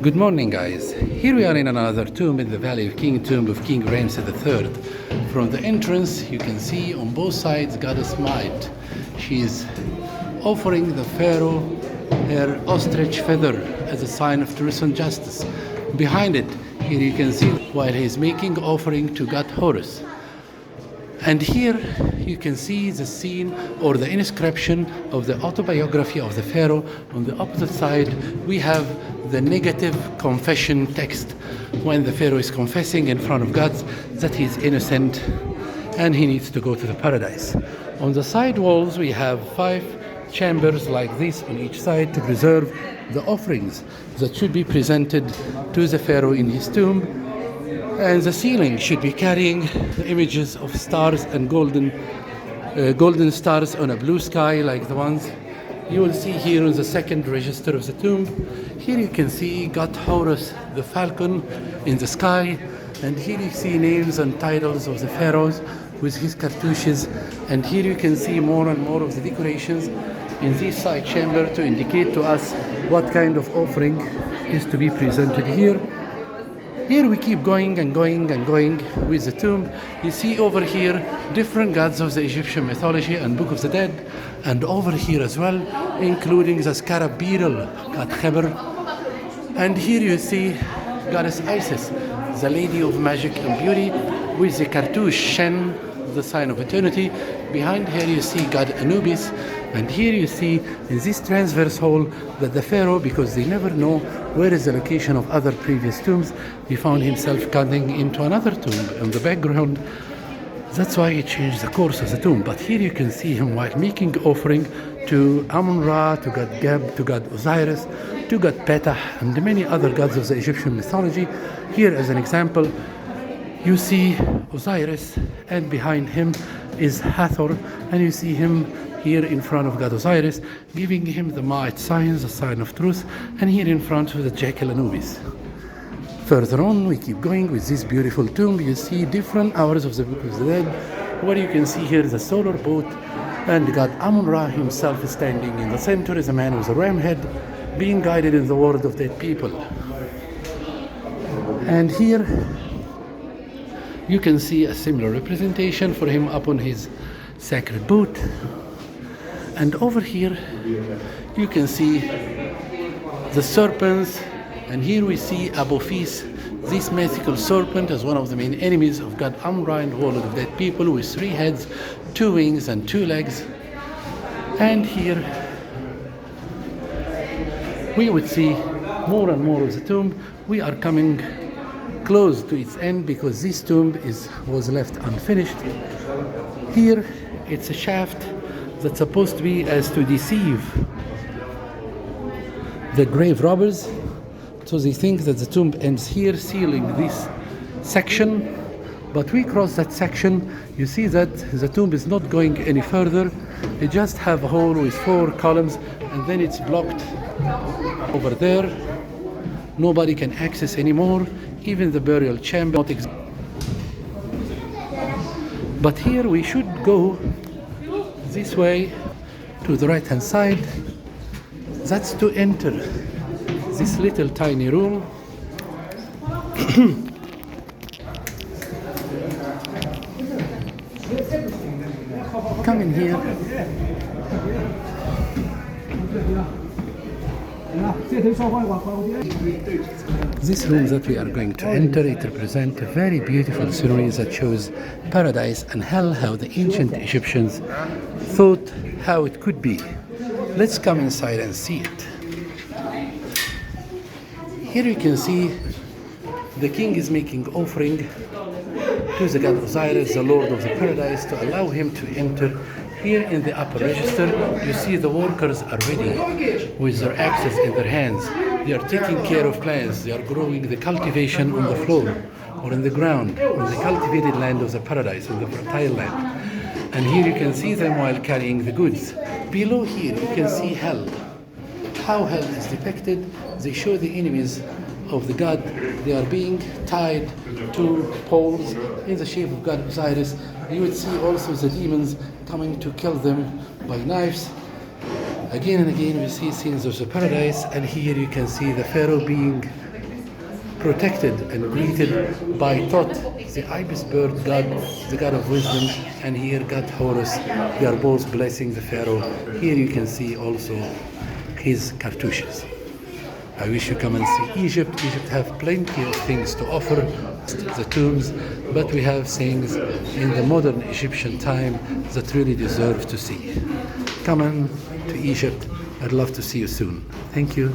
Good morning, guys. Here we are in another tomb in the Valley of King, tomb of King Rameses III. From the entrance, you can see on both sides Goddess Might. She is offering the pharaoh her ostrich feather as a sign of truth and justice. Behind it, here you can see while he is making offering to God Horus. And here you can see the scene or the inscription of the autobiography of the pharaoh. On the opposite side, we have the negative confession text when the pharaoh is confessing in front of God that he is innocent and he needs to go to the paradise. On the side walls, we have 5 chambers like this on each side to preserve the offerings that should be presented to the pharaoh in his tomb. And the ceiling should be carrying the images of stars and golden stars on a blue sky like the ones you will see here on the second register of the tomb. Here you can see God Horus, the falcon in the sky, and here you see names and titles of the pharaohs with his cartouches. And here you can see more and more of the decorations in this side chamber to indicate to us what kind of offering is to be presented here. Here we keep going and going and going with the tomb. You see over here different gods of the Egyptian mythology and Book of the Dead, and over here as well, including the scarab beetle, God Kheber. And here you see Goddess Isis, the Lady of Magic and Beauty, with the cartouche Shen, the sign of eternity. Behind her you see God Anubis, and here you see in this transverse hall that the pharaoh, because they never know where is the location of other previous tombs, he found himself cutting into another tomb in the background. That's why he changed the course of the tomb. But here you can see him while making offering to Amun-Ra, to God Geb, to God Osiris, to God Petah, and many other gods of the Egyptian mythology. Here as an example, you see Osiris, and behind him is Hathor, and you see him here in front of God Osiris, giving him the Ma'at sign, the sign of truth, and here in front of the jackal Anubis. Further on, we keep going with this beautiful tomb. You see different hours of the Book of the Dead, where you can see here the solar boat, and God Amun-Ra himself is standing in the center as a man with a ram head, being guided in the world of dead people. And here you can see a similar representation for him upon his sacred boat. And over here you can see the serpents, and here we see Apophis, this mythical serpent, as one of the main enemies of God Amun-Ra and the world of dead people, with 3 heads, 2 wings and 2 legs. And here we would see more and more of the tomb. We are coming close to its end because this tomb was left unfinished. Here it's a shaft that's supposed to be as to deceive the grave robbers. So they think that the tomb ends here, sealing this section. But we cross that section, you see that the tomb is not going any further. It just have a hole with 4 columns, and then it's blocked over there. Nobody can access anymore, even the burial chamber not exists. But here we should go this way to the right hand side. That's to enter this little tiny room. Come in here. This room that we are going to enter, it represents a very beautiful scenery that shows paradise and hell, how the ancient Egyptians thought how it could be. Let's come inside and see it. Here you can see the king is making offering to the god Osiris, the lord of the paradise, to allow him to enter. Here in the upper register, you see the workers are ready with their axes in their hands. They are taking care of plants. They are growing the cultivation on the floor or in the ground, on the cultivated land of the paradise, on the fertile land. And here you can see them while carrying the goods. Below here, you can see hell. How hell is depicted, they show the enemies of the god. They are being tied to poles in the shape of God Osiris. You would see also the demons coming to kill them by knives. Again and again we see scenes of the paradise, and here you can see the pharaoh being protected and greeted by Tot, the ibis bird god, the god of wisdom, and here God Horus. They are both blessing the pharaoh. Here you can see also his cartouches. I wish you come and see Egypt. Egypt have plenty of things to offer, the tombs, but we have things in the modern Egyptian time that really deserve to see. Come on to Egypt. I'd love to see you soon. Thank you.